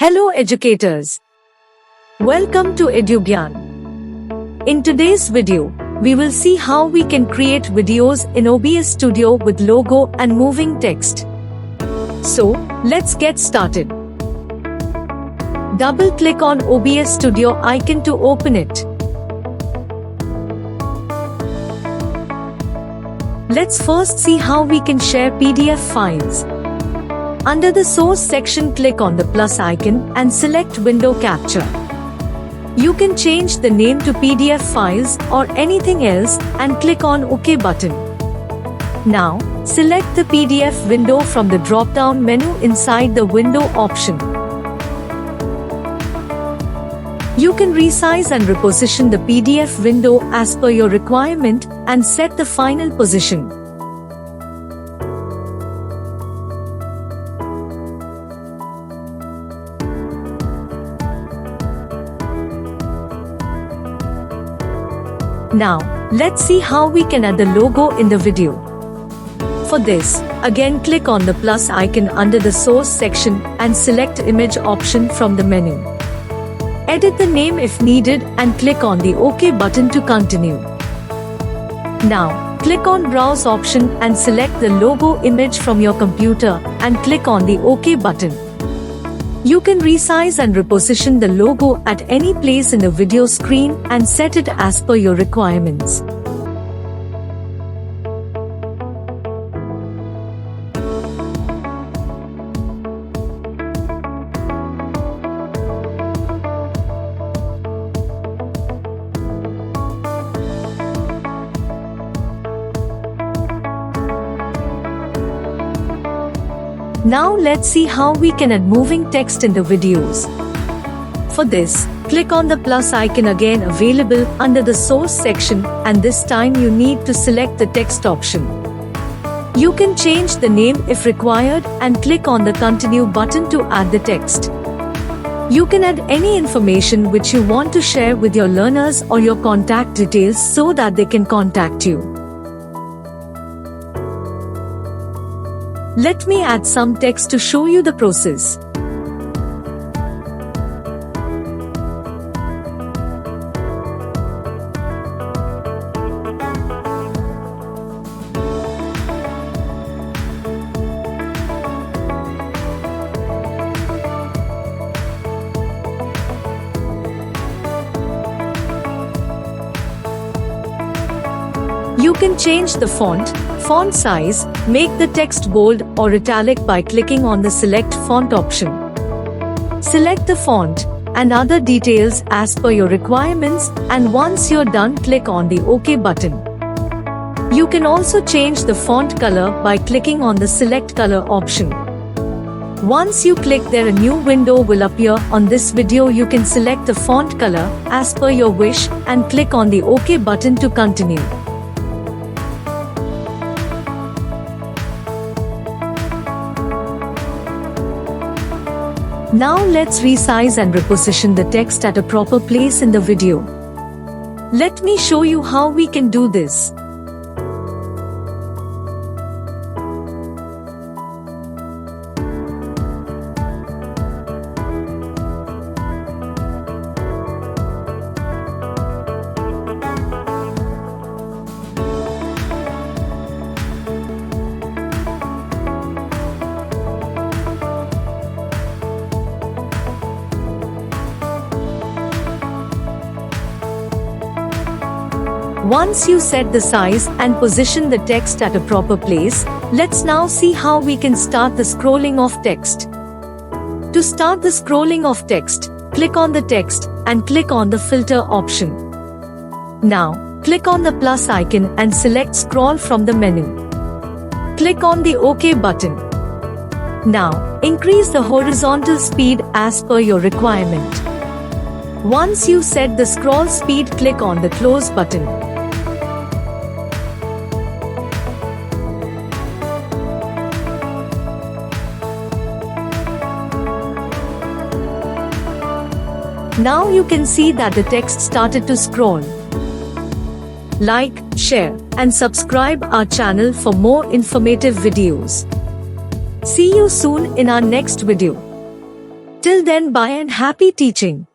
Hello educators. Welcome to EduGyaan. In today's video, we will see how we can create videos in OBS Studio with logo and moving text. So, let's get started. Double-click on OBS Studio icon to open it. Let's first see how we can share PDF files. Under the source section, click on the plus icon and select window capture. You can change the name to PDF files or anything else and click on OK button. Now, select the PDF window from the drop-down menu inside the window option. You can resize and reposition the PDF window as per your requirement and set the final position. Now, let's see how we can add the logo in the video. For this, again click on the plus icon under the source section and select image option from the menu. Edit the name if needed and click on the OK button to continue. Now, click on browse option and select the logo image from your computer and click on the OK button. You can resize and reposition the logo at any place in the video screen and set it as per your requirements. Now let's see how we can add moving text in the videos. For this, click on the plus icon again available under the source section, and this time you need to select the text option. You can change the name if required and click on the continue button to add the text. You can add any information which you want to share with your learners or your contact details so that they can contact you. Let me add some text to show you the process. You can change the font size, make the text bold or italic by clicking on the select font option. Select the font and other details as per your requirements, and once you're done, click on the OK button. You can also change the font color by clicking on the select color option. Once you click there, a new window will appear on this video. You can select the font color as per your wish and click on the OK button to continue. Now let's resize and reposition the text at a proper place in the video. Let me show you how we can do this. Once you set the size and position the text at a proper place, let's now see how we can start the scrolling of text. To start the scrolling of text, click on the text and click on the filter option. Now, click on the plus icon and select scroll from the menu. Click on the OK button. Now, increase the horizontal speed as per your requirement. Once you set the scroll speed, click on the close button. Now you can see that the text started to scroll. Like, share, and subscribe our channel for more informative videos. See you soon in our next video. Till then, bye and happy teaching.